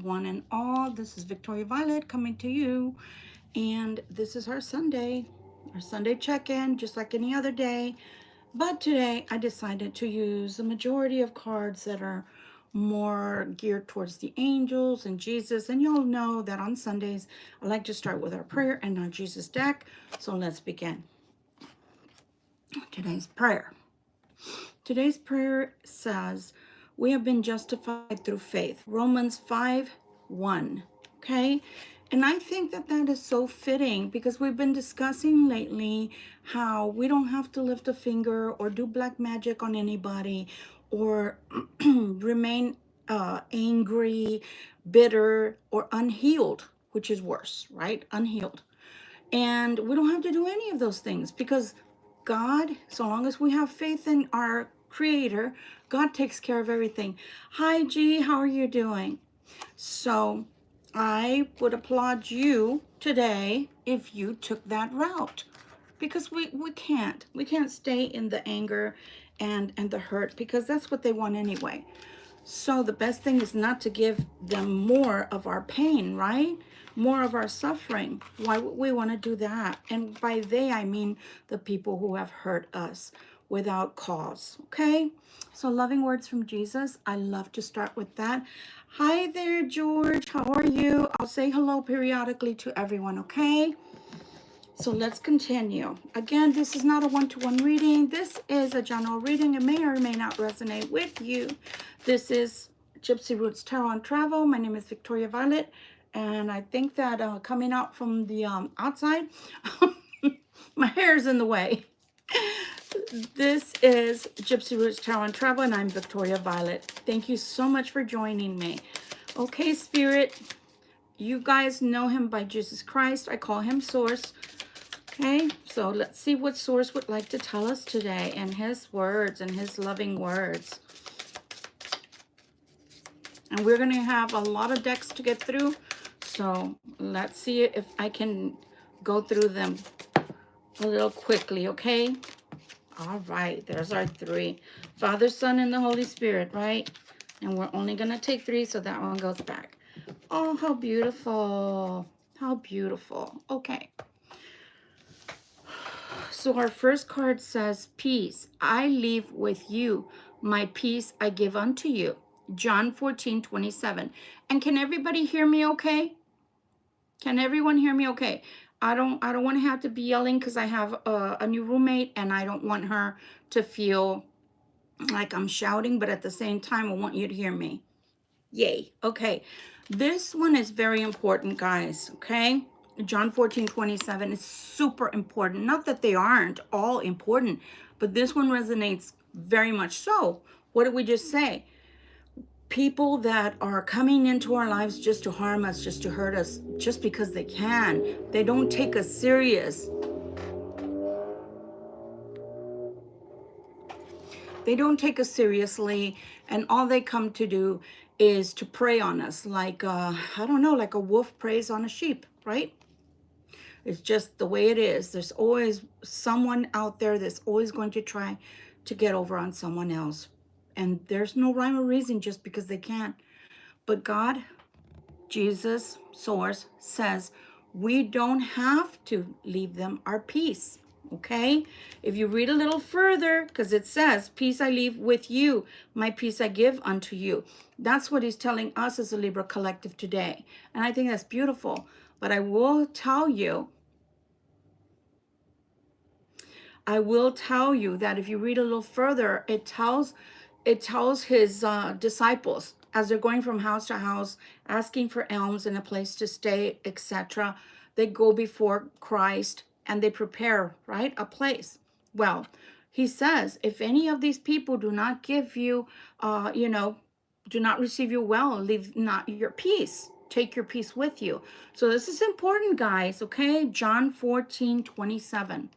One and all, this is Victoria Violet coming to you, and this is our Sunday check-in, just like any other day. But today I decided to use the majority of cards that are more geared towards the angels and Jesus. And y'all know that on Sundays I like to start with our prayer and our Jesus deck. So let's begin. Today's prayer. Today's prayer says, we have been justified through faith. Romans 5:1. Okay? And I think that that is so fitting because we've been discussing lately how we don't have to lift a finger or do black magic on anybody or remain angry, bitter, or unhealed, which is worse, right? Unhealed. And we don't have to do any of those things because God, so long as we have faith in our Creator, God takes care of everything. Hi, G, how are you doing? So I would applaud you today if you took that route because we can't. We can't stay in the anger and the hurt because that's what they want anyway. So the best thing is not to give them more of our pain, right? More of our suffering. Why would we want to do that? And by they, I mean the people who have hurt us without cause, okay? So loving words from Jesus. I love to start with that. Hi there, George. How are you? I'll say hello periodically to everyone, okay? So let's continue. Again, this is not a one-to-one reading. This is a general reading. It may or may not resonate with you. This is Gypsy Roots Tarot Travel. My name is Victoria Violet, and I think that coming out from the outside, my hair is in the way. This is Gypsy Roots Tarot Travel, and I'm Victoria Violet. Thank you so much for joining me. Okay, Spirit, you guys know him by Jesus Christ. I call him Source. Okay, so let's see what Source would like to tell us today and his words and his loving words. And we're going to have a lot of decks to get through. So let's see if I can go through them a little quickly, okay? All right, there's our three. Father, Son, and the Holy Spirit, right? And we're only going to take three, so that one goes back. Oh, how beautiful. How beautiful. Okay. So our first card says, peace I leave with you. My peace I give unto you. John 14:27. And can everybody hear me okay? Can everyone hear me okay? I don't want to have to be yelling because I have a new roommate and I don't want her to feel like I'm shouting, but at the same time, I want you to hear me. Yay. Okay. This one is very important, guys. Okay. John 14:27 is super important. Not that they aren't all important, but this one resonates very much so. What did we just say? People that are coming into our lives just to harm us, just to hurt us, just because they can. They don't take us serious. They don't take us seriously, and all they come to do is to prey on us like, I don't know, like a wolf preys on a sheep, right? It's just the way it is. There's always someone out there that's always going to try to get over on someone else. And there's no rhyme or reason just because they can't. But God, Jesus, Source, says we don't have to leave them our peace. Okay, if you read a little further, because it says, peace I leave with you, my peace I give unto you. That's what he's telling us as a Libra collective today. And I think that's beautiful. But I will tell you that if you read a little further, it tells his disciples as they're going from house to house, asking for alms and a place to stay, etc. They go before Christ and they prepare, right, a place. Well, he says, if any of these people do not give you, do not receive you well, leave not your peace. Take your peace with you. So this is important, guys, okay? John 14:27.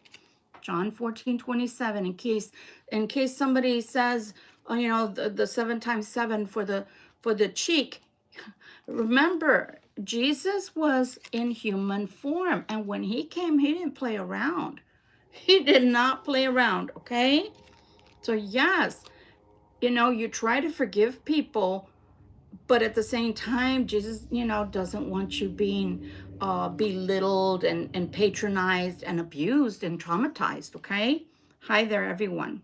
John 14:27. In case somebody says, the 7 times 7 for the cheek. Remember, Jesus was in human form, and when he came, he didn't play around. He did not play around, okay? So yes, you try to forgive people, But at the same time, Jesus, you know, doesn't want you being belittled and patronized and abused and traumatized, okay? Hi there, everyone.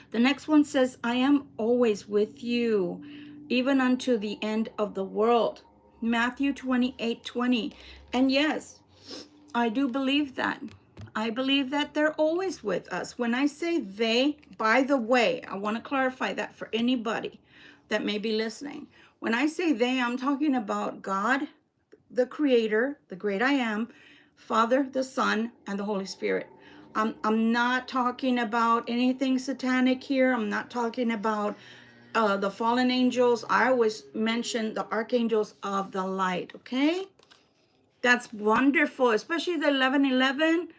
The next one says, I am always with you, even unto the end of the world. Matthew 28:20. And yes, I do believe that. I believe that they're always with us. When I say they, by the way, I want to clarify that for anybody that may be listening. When I say they, I'm talking about God, the Creator, the great I am, Father, the Son, and the Holy Spirit. I'm not talking about anything satanic here. I'm not talking about the fallen angels. I always mention the archangels of the light, okay? That's wonderful, especially the 1111.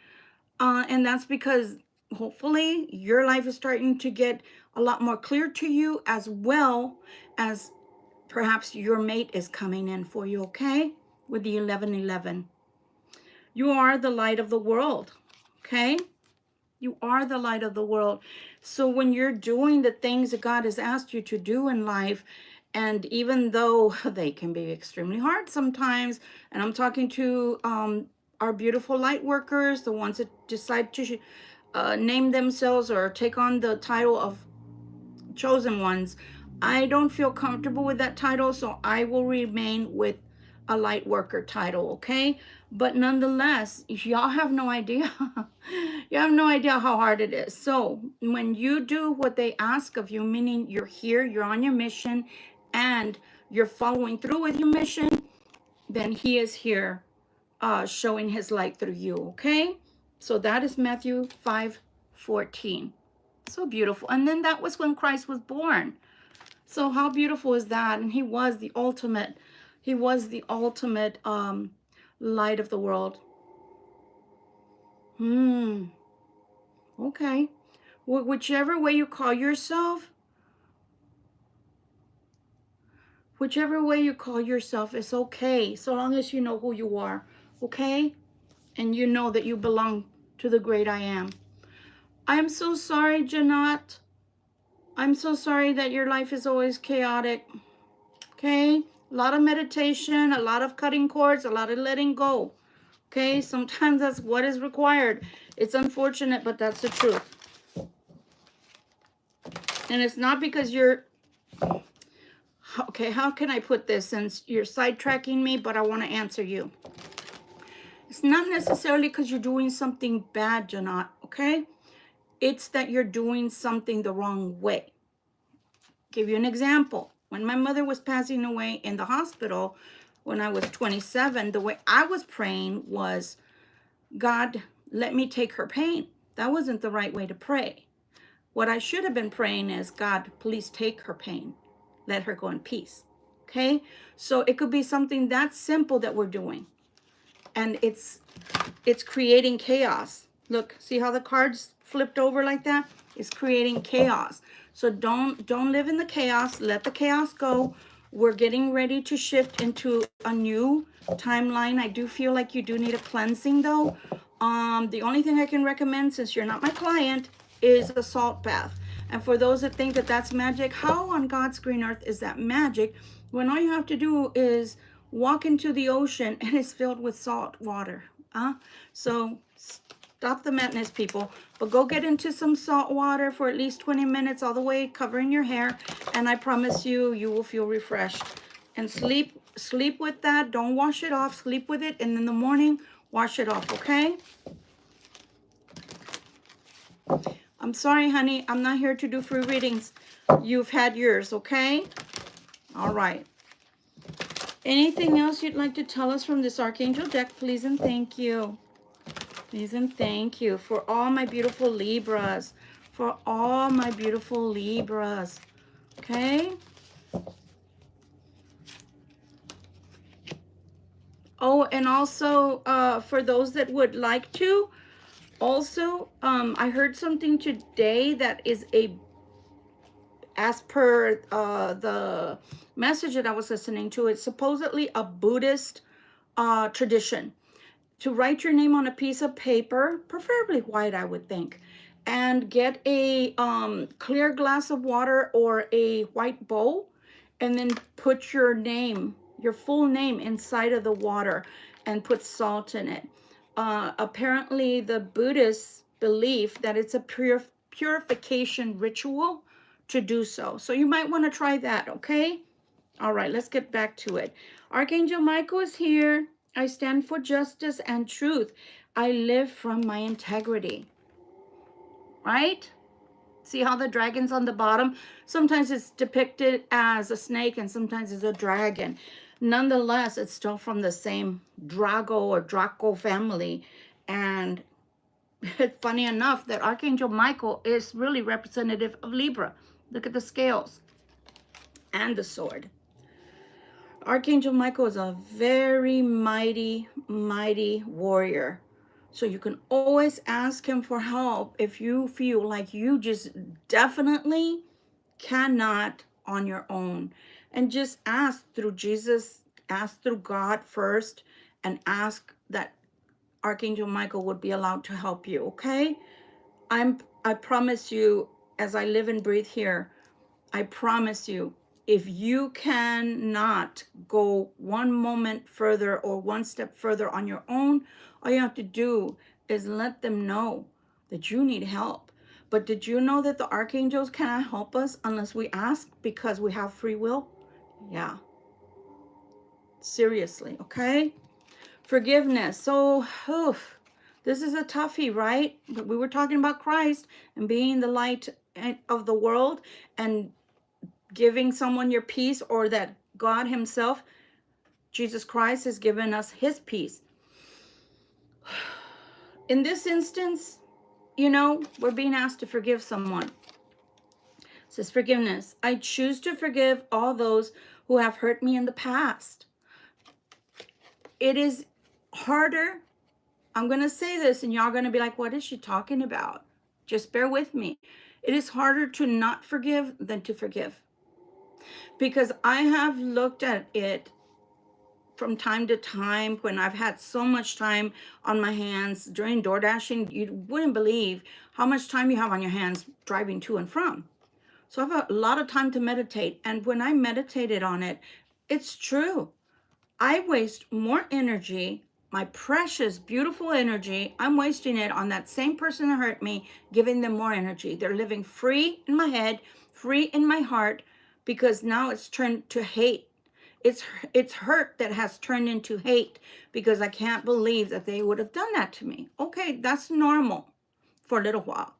And that's because hopefully your life is starting to get a lot more clear to you, as well as perhaps your mate is coming in for you, okay? With the 1111. You are the light of the world, okay? You are the light of the world. So when you're doing the things that God has asked you to do in life, and even though they can be extremely hard sometimes, and I'm talking to our beautiful light workers, the ones that decide to name themselves or take on the title of chosen ones, I don't feel comfortable with that title, so I will remain with a light worker title, okay? But nonetheless, y'all have no idea. You have no idea how hard it is. So when you do what they ask of you, meaning you're here, you're on your mission, and you're following through with your mission, then he is here showing his light through you, okay? So that is Matthew 5:14. So beautiful. And then that was when Christ was born. So how beautiful is that? And he was the ultimate light of the world. Okay. Whichever way you call yourself, it's okay, so long as you know who you are, okay? And you know that you belong to the great I am. I'm so sorry, Janat. I'm so sorry that your life is always chaotic, okay? A lot of meditation, a lot of cutting cords, a lot of letting go, okay? Sometimes that's what is required. It's unfortunate, but that's the truth. And it's not because you're, okay, how can I put this, since you're sidetracking me, but I want to answer you. It's not necessarily because you're doing something bad, Janat, okay? It's that you're doing something the wrong way. Give you an example. When my mother was passing away in the hospital when I was 27, the way I was praying was, God, let me take her pain. That wasn't the right way to pray. What I should have been praying is, God, please take her pain. Let her go in peace. Okay? So it could be something that simple that we're doing. And it's creating chaos. Look, see how the cards flipped over like that? It's creating chaos. So don't live in the chaos. Let the chaos go. We're getting ready to shift into a new timeline. I do feel like you do need a cleansing though. The only thing I can recommend, since you're not my client, is a salt bath. And for those that think that that's magic, how on God's green earth is that magic when all you have to do is walk into the ocean and it's filled with salt water? So stop the madness, people, but go get into some salt water for at least 20 minutes, all the way covering your hair, and I promise you, you will feel refreshed. And sleep with that. Don't wash it off. Sleep with it, and in the morning, wash it off, okay? I'm sorry, honey. I'm not here to do free readings. You've had yours, okay? All right. Anything else you'd like to tell us from this Archangel deck, please and thank you. Please and thank you for all my beautiful Libras. For all my beautiful Libras. Okay? Oh, and also for those that would like to, also, I heard something today that is as per the message that I was listening to, it's supposedly a Buddhist tradition. To write your name on a piece of paper, preferably white, I would think, and get a clear glass of water or a white bowl, and then put your name, your full name, inside of the water and put salt in it. Apparently, the Buddhists believe that it's a purification ritual to do so. So you might want to try that, okay? All right, let's get back to it. Archangel Michael is here. I stand for justice and truth. I live from my integrity, right? See how the dragon's on the bottom? Sometimes it's depicted as a snake and sometimes it's a dragon. Nonetheless, it's still from the same Drago or Draco family. And it's funny enough that Archangel Michael is really representative of Libra. Look at the scales and the sword. Archangel Michael is a very mighty, mighty warrior. So you can always ask him for help if you feel like you just definitely cannot on your own. And just ask through Jesus, ask through God first, and ask that Archangel Michael would be allowed to help you, okay? I promise you, as I live and breathe here, I promise you, if you cannot go one moment further or one step further on your own, all you have to do is let them know that you need help. But did you know that the archangels cannot help us unless we ask, because we have free will? Yeah. Seriously, okay? Forgiveness. So, this is a toughie, right? But we were talking about Christ and being the light of the world and giving someone your peace, or that God himself, Jesus Christ, has given us his peace. In this instance, you know, we're being asked to forgive someone. It says forgiveness. I choose to forgive all those who have hurt me in the past. It is harder. I'm going to say this and y'all going to be like, what is she talking about? Just bear with me. It is harder to not forgive than to forgive. Because I have looked at it from time to time when I've had so much time on my hands during door dashing. You wouldn't believe how much time you have on your hands driving to and from. So I have a lot of time to meditate. And when I meditated on it, it's true. I waste more energy, my precious, beautiful energy. I'm wasting it on that same person that hurt me, giving them more energy. They're living free in my head, free in my heart, because now it's turned to hate. It's hurt that has turned into hate, because I can't believe that they would have done that to me. Okay, that's normal for a little while.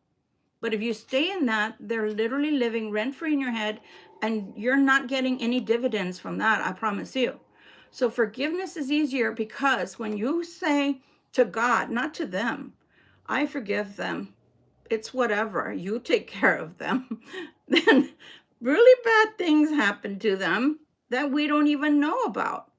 But if you stay in that, they're literally living rent-free in your head, and you're not getting any dividends from that, I promise you. So forgiveness is easier, because when you say to God, not to them, I forgive them, it's whatever, you take care of them, then really bad things happen to them that we don't even know about.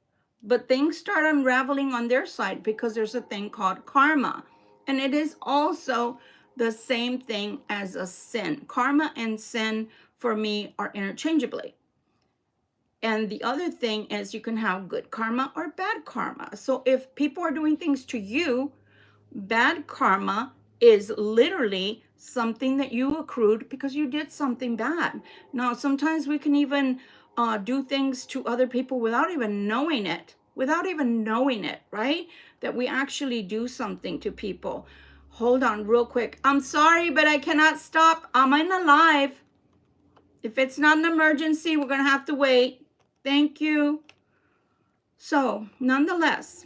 But things start unraveling on their side, because there's a thing called karma. And it is also the same thing as a sin. Karma and sin for me are interchangeably. And the other thing is, you can have good karma or bad karma. So if people are doing things to you, bad karma is literally something that you accrued because you did something bad. Now, sometimes we can even do things to other people without even knowing it, right? That we actually do something to people. Hold on real quick. I'm sorry, but I cannot stop. I'm in a live. If it's not an emergency, we're going to have to wait. Thank you. So, nonetheless,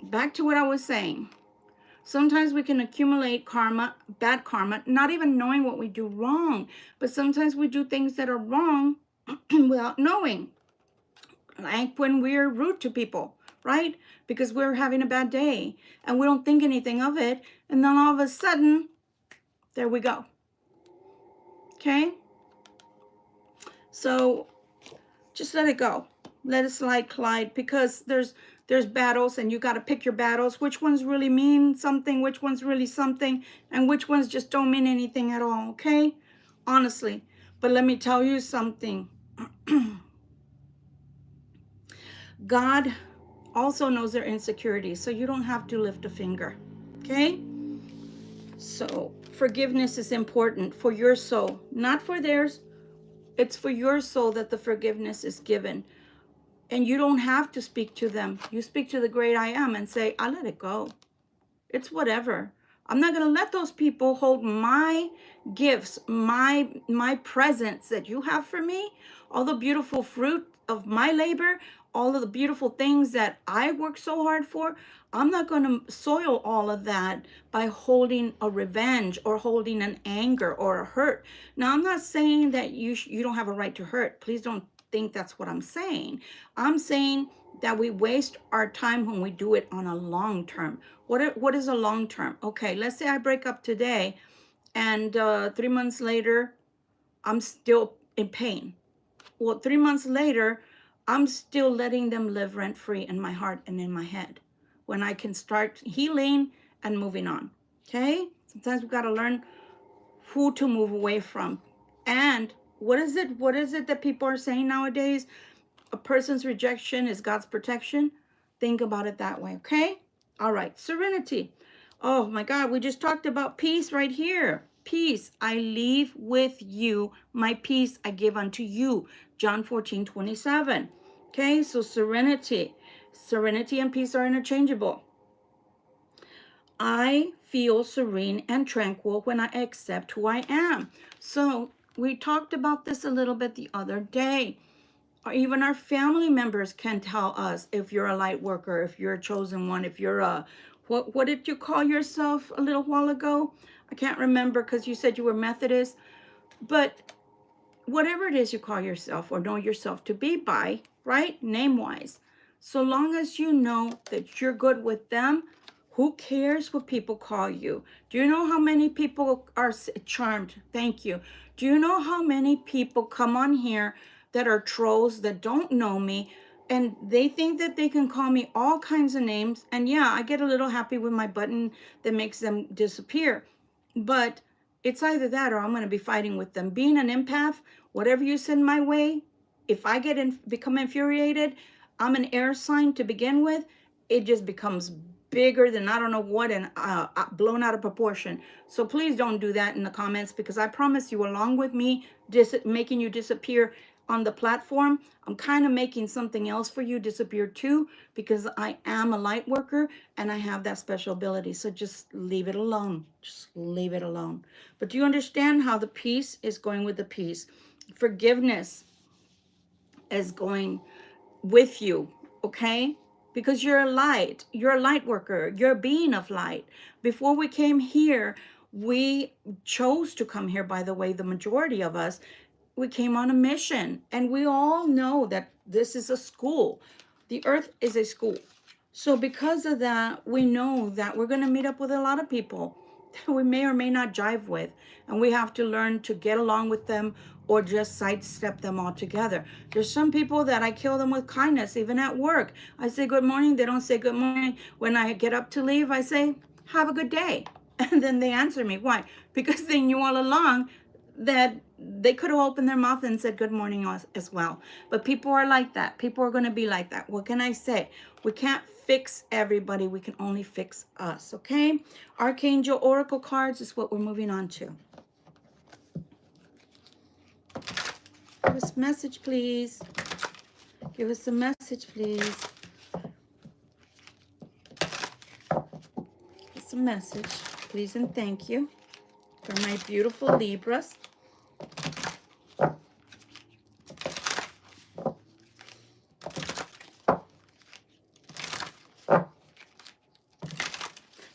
back to what I was saying. Sometimes we can accumulate karma, bad karma, not even knowing what we do wrong. But sometimes we do things that are wrong without knowing. Like when we're rude to people, right? Because we're having a bad day and we don't think anything of it. And then all of a sudden, there we go. Okay? So just let it go. Let it slide, Clyde, because there's battles and you got to pick your battles. Which ones really mean something, which ones really something, and which ones just don't mean anything at all, okay? Honestly. But let me tell you something. God also knows their insecurities, so you don't have to lift a finger, okay? So forgiveness is important for your soul, not for theirs. It's for your soul that the forgiveness is given. And you don't have to speak to them. You speak to the great I am and say, I let it go. It's whatever. I'm not going to let those people hold my gifts, my presents that you have for me, all the beautiful fruit of my labor, all of the beautiful things that I work so hard for. I'm not going to soil all of that by holding a revenge or holding an anger or a hurt. Now, I'm not saying that you don't have a right to hurt. Please don't think that's what I'm saying. I'm saying that we waste our time when we do it on a long term. What is a long term? Okay, let's say I break up today and 3 months later, I'm still in pain. Well, 3 months later, I'm still letting them live rent free in my heart and in my head when I can start healing and moving on. Okay? Sometimes we got to learn who to move away from. And what is it that people are saying nowadays? A person's rejection is God's protection. Think about it that way, okay? All right, serenity. Oh my God, we just talked about peace right here. Peace, I leave with you. My peace I give unto you. John 14:27. Okay, so serenity. Serenity and peace are interchangeable. I feel serene and tranquil when I accept who I am. So we talked about this a little bit the other day. Or even our family members can tell us if you're a light worker, if you're a chosen one, if you're a, what did you call yourself a little while ago? I can't remember because you said you were Methodist. But whatever it is you call yourself or know yourself to be by, right? Name-wise. So long as you know that you're good with them, who cares what people call you? Do you know how many people are charmed? Thank you. Do you know how many people come on here that are trolls that don't know me and they think that they can call me all kinds of names? And yeah, I get a little happy with my button that makes them disappear. But it's either that or I'm going to be fighting with them. Being an empath, whatever you send my way, if I become infuriated, I'm an air sign to begin with. It just becomes bigger than I don't know what and blown out of proportion. So please don't do that in the comments because I promise you, along with me making you disappear on the platform, I'm kind of making something else for you disappear too because I am a light worker and I have that special ability. So just leave it alone. Just leave it alone. But do you understand how the peace is going with the peace? Forgiveness is going with you, okay? Because you're a light worker, you're a being of light. Before we came here, we chose to come here, by the way, the majority of us, we came on a mission. And we all know that this is a school. The earth is a school. So because of that, we know that we're going to meet up with a lot of people that we may or may not jive with. And we have to learn to get along with them or just sidestep them altogether. There's some people that I kill them with kindness, even at work. I say good morning. They don't say good morning. When I get up to leave, I say, have a good day. And then they answer me. Why? Because they knew all along that they could have opened their mouth and said good morning as well. But people are like that. People are going to be like that. What can I say? We can't fix everybody. We can only fix us, okay? Archangel Oracle cards is what we're moving on to. Give us a message, please. Give us a message, please. Give us a message, please, and thank you for my beautiful Libras.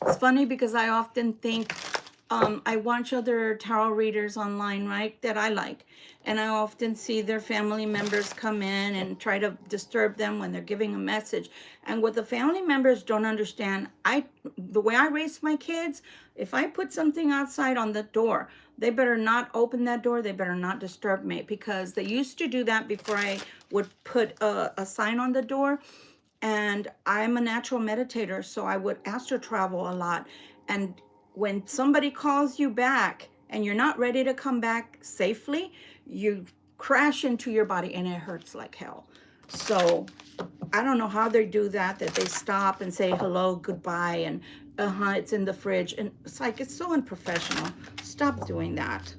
It's funny because I often think I watch other tarot readers online, right, that I like. And I often see their family members come in and try to disturb them when they're giving a message. And what the family members don't understand, the way I raise my kids, if I put something outside on the door, they better not open that door. They better not disturb me, because they used to do that before I would put a sign on the door. And I'm a natural meditator, so I would astral travel a lot. And when somebody calls you back and you're not ready to come back safely, you crash into your body and it hurts like hell. So I don't know how they do that they stop and say hello, goodbye, and it's in the fridge. And it's like, it's so unprofessional. Stop doing that.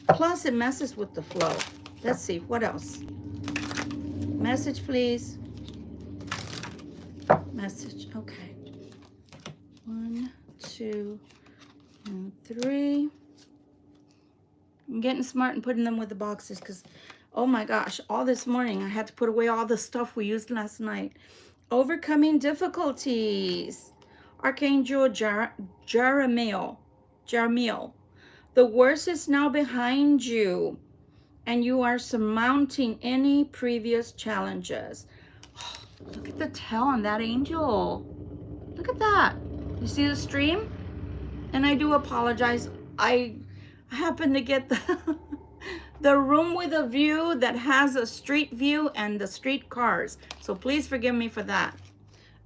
Plus, it messes with the flow. Let's see, what else? Message, please. Message, okay. 1, 2, and 3. I'm getting smart and putting them with the boxes because, oh my gosh, all this morning I had to put away all the stuff we used last night. Overcoming difficulties. Archangel Jeremiel. The worst is now behind you, and you are surmounting any previous challenges. Oh, look at the tail on that angel. Look at that. You see the stream? And I do apologize. I happen to get the room with a view that has a street view and the street cars. So please forgive me for that.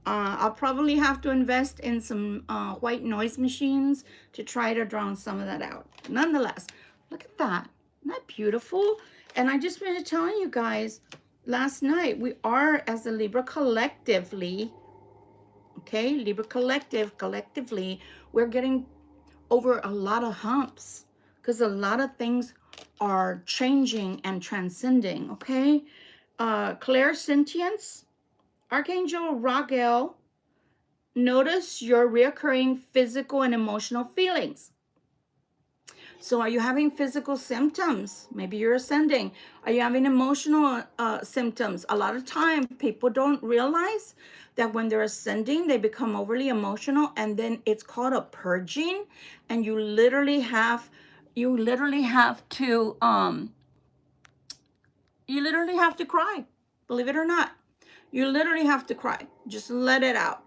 I'll probably have to invest in some white noise machines to try to drown some of that out. Nonetheless, look at that. Isn't that beautiful? And I just wanted to tell you guys, last night we are, as a Libra collectively, okay, Libra collectively, we're getting over a lot of humps because a lot of things are changing and transcending, okay? Clairsentience, Archangel Raguel, notice your reoccurring physical and emotional feelings. So are you having physical symptoms? Maybe you're ascending. Are you having emotional symptoms? A lot of time people don't realize that when they're ascending, they become overly emotional, and then it's called a purging, and you literally have to cry, believe it or not. You literally have to cry. Just let it out.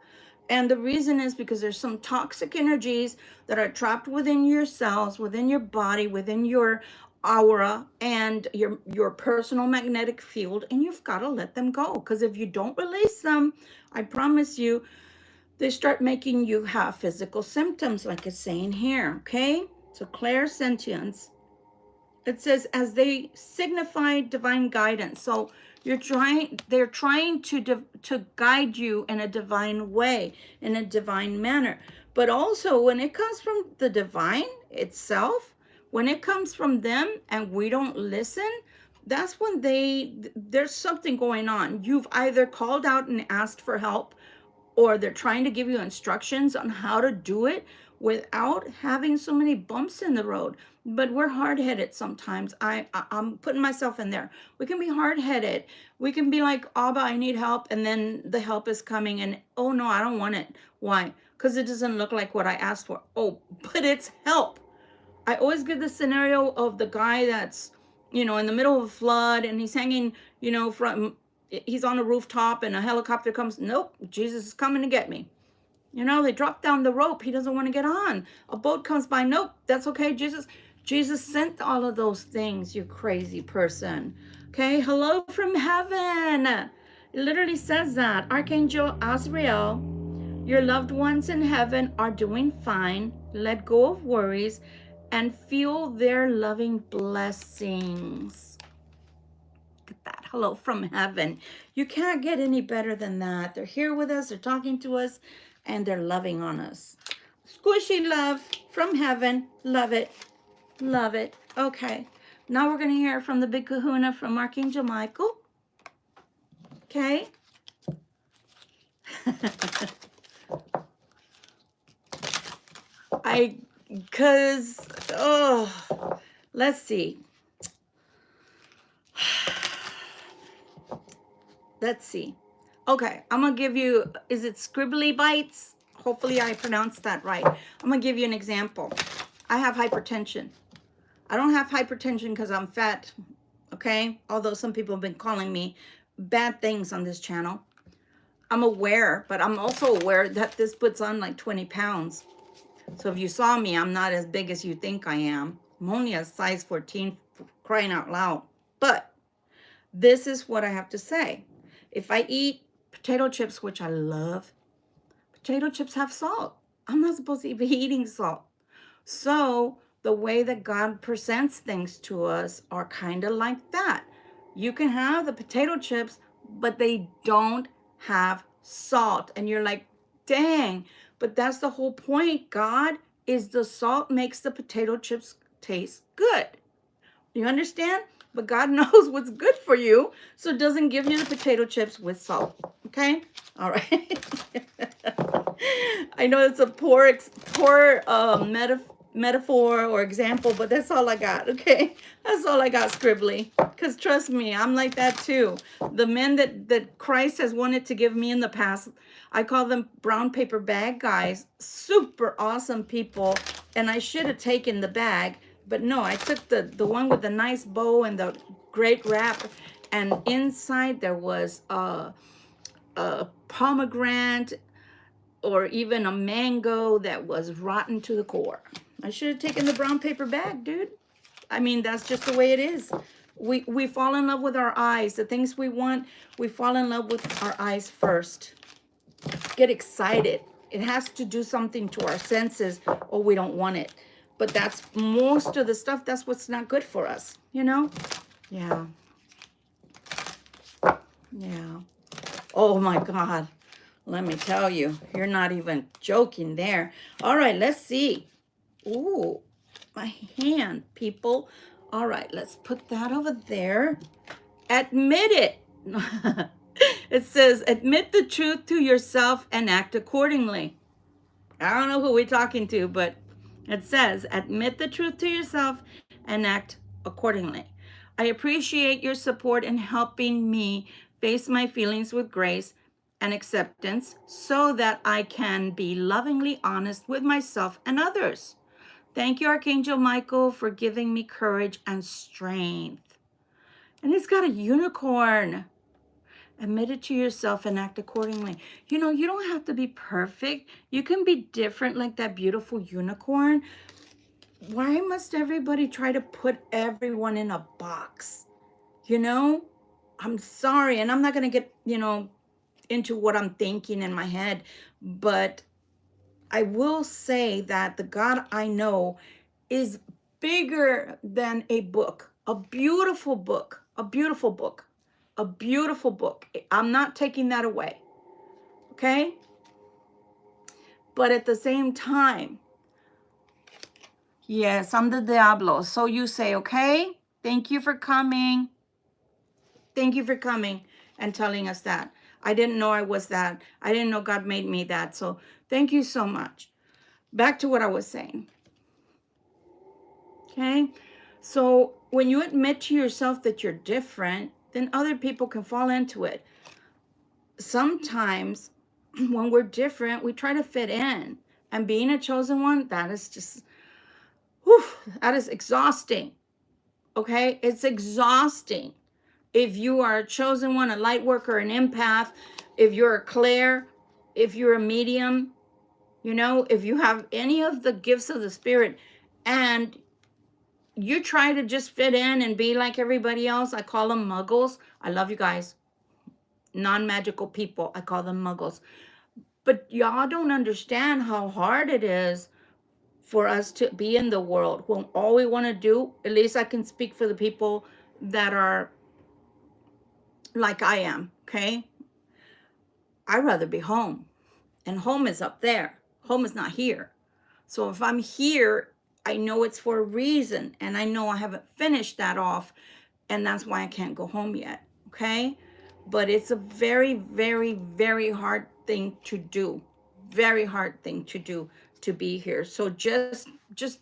And the reason is because there's some toxic energies that are trapped within your cells, within your body, within your aura, and your personal magnetic field, and you've got to let them go. Because if you don't release them, I promise you, they start making you have physical symptoms, like it's saying here, okay? So clairsentience, it says, as they signify divine guidance. So they're trying to guide you in a divine way, in a divine manner. But also when it comes from the divine itself, when it comes from them and we don't listen, that's when there's something going on. You've either called out and asked for help, or they're trying to give you instructions on how to do it without having so many bumps in the road. But we're hard-headed sometimes. I'm putting myself in there. We can be hard-headed. We can be like, Abba, I need help, and then the help is coming, and oh no, I don't want it. Why? Because it doesn't look like what I asked for. Oh, but it's help. I always give the scenario of the guy that's, in the middle of a flood, and he's hanging, he's on a rooftop, and a helicopter comes. Nope, Jesus is coming to get me. They drop down the rope. He doesn't want to get on. A boat comes by. Nope, that's okay. Jesus sent all of those things, you crazy person. Okay, hello from heaven. It literally says that. Archangel Azrael, your loved ones in heaven are doing fine. Let go of worries and feel their loving blessings. Look at that. Hello from heaven. You can't get any better than that. They're here with us. They're talking to us. And they're loving on us. Squishy love from heaven. Love it. Love it. Okay. Now we're going to hear from the big kahuna from Archangel Michael. Okay. Let's see. Let's see. Okay, I'm going to give you, is it Scribbly Bites? Hopefully I pronounced that right. I'm going to give you an example. I have hypertension. I don't have hypertension because I'm fat, okay? Although some people have been calling me bad things on this channel. I'm aware, but I'm also aware that this puts on like 20 pounds. So if you saw me, I'm not as big as you think I am. I'm only a size 14, crying out loud. But this is what I have to say. If I eat potato chips, which I love, potato chips have salt. I'm not supposed to be eating salt. So the way that God presents things to us are kind of like that. You can have the potato chips, but they don't have salt. And you're like, dang, but that's the whole point, God, is the salt makes the potato chips taste good. You understand? But God knows what's good for you, so it doesn't give you the potato chips with salt. Okay? All right. I know it's a poor metaphor or example, but that's all I got. Okay, that's all I got, scribbly. Because trust me, I'm like that too. The men that Christ has wanted to give me in the past, I call them brown paper bag guys. Super awesome people, and I should have taken the bag, but no, I took the one with the nice bow and the great wrap, and inside there was a pomegranate or even a mango that was rotten to the core. I should have taken the brown paper bag, dude. I mean, that's just the way it is. We fall in love with our eyes. The things we want, we fall in love with our eyes first. Get excited. It has to do something to our senses or we don't want it. But that's most of the stuff, that's what's not good for us, you know? Yeah. Yeah. Oh my God. Let me tell you, you're not even joking there. All right, let's see. Ooh, my hand, people. All right, let's put that over there. Admit it. It says, admit the truth to yourself and act accordingly. I don't know who we're talking to, but it says, admit the truth to yourself and act accordingly. I appreciate your support in helping me face my feelings with grace and acceptance so that I can be lovingly honest with myself and others. Thank you, Archangel Michael, for giving me courage and strength. And he's got a unicorn. Admit it to yourself and act accordingly. You know, you don't have to be perfect. You can be different like that beautiful unicorn. Why must everybody try to put everyone in a box? You know, I'm sorry. And I'm not going to get, into what I'm thinking in my head. But I will say that the God I know is bigger than a book, a beautiful book, a beautiful book, a beautiful book. I'm not taking that away, okay? But at the same time, yes, I'm the Diablo. So you say, okay? Thank you for coming. Thank you for coming and telling us that. I didn't know I was that. I didn't know God made me that. So thank you so much. Back to what I was saying. Okay? So when you admit to yourself that you're different, then other people can fall into it. Sometimes when we're different, we try to fit in. And being a chosen one, that is just, whew, that is exhausting. Okay? It's exhausting. If you are a chosen one, a light worker, an empath, if you're a clair, if you're a medium, if you have any of the gifts of the spirit and you try to just fit in and be like everybody else, I call them muggles. I love you guys. Non-magical people, I call them muggles. But y'all don't understand how hard it is for us to be in the world when all we want to do, at least I can speak for the people that are like I am, okay? I'd rather be home. And home is up there. Home is not here. So if I'm here, I know it's for a reason. And I know I haven't finished that off. And that's why I can't go home yet. Okay? But it's a very, very, very hard thing to do. Very hard thing to do to be here. So just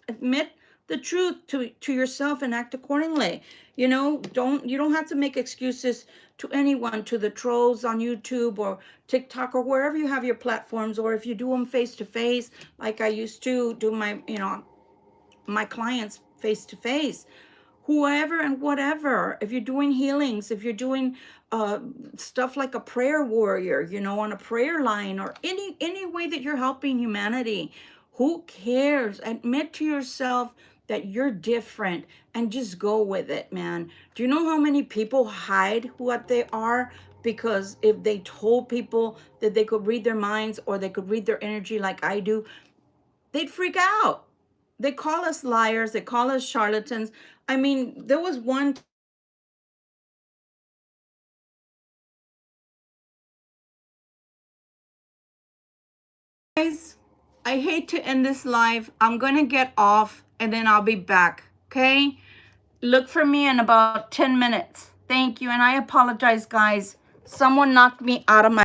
admit the truth to yourself and act accordingly. You don't have to make excuses to anyone, to the trolls on YouTube or TikTok or wherever you have your platforms, or if you do them face to face, like I used to do my clients face to face, whoever and whatever. If you're doing healings, if you're doing stuff like a prayer warrior, on a prayer line, or any way that you're helping humanity, who cares? Admit to yourself that you're different and just go with it, man. Do you know how many people hide what they are? Because if they told people that they could read their minds or they could read their energy like I do, they'd freak out. They call us liars. They call us charlatans. I mean, there was one guys, I hate to end this live. I'm going to get off and then I'll be back. Okay? Look for me in about 10 minutes. Thank you. And I apologize, guys. Someone knocked me out of my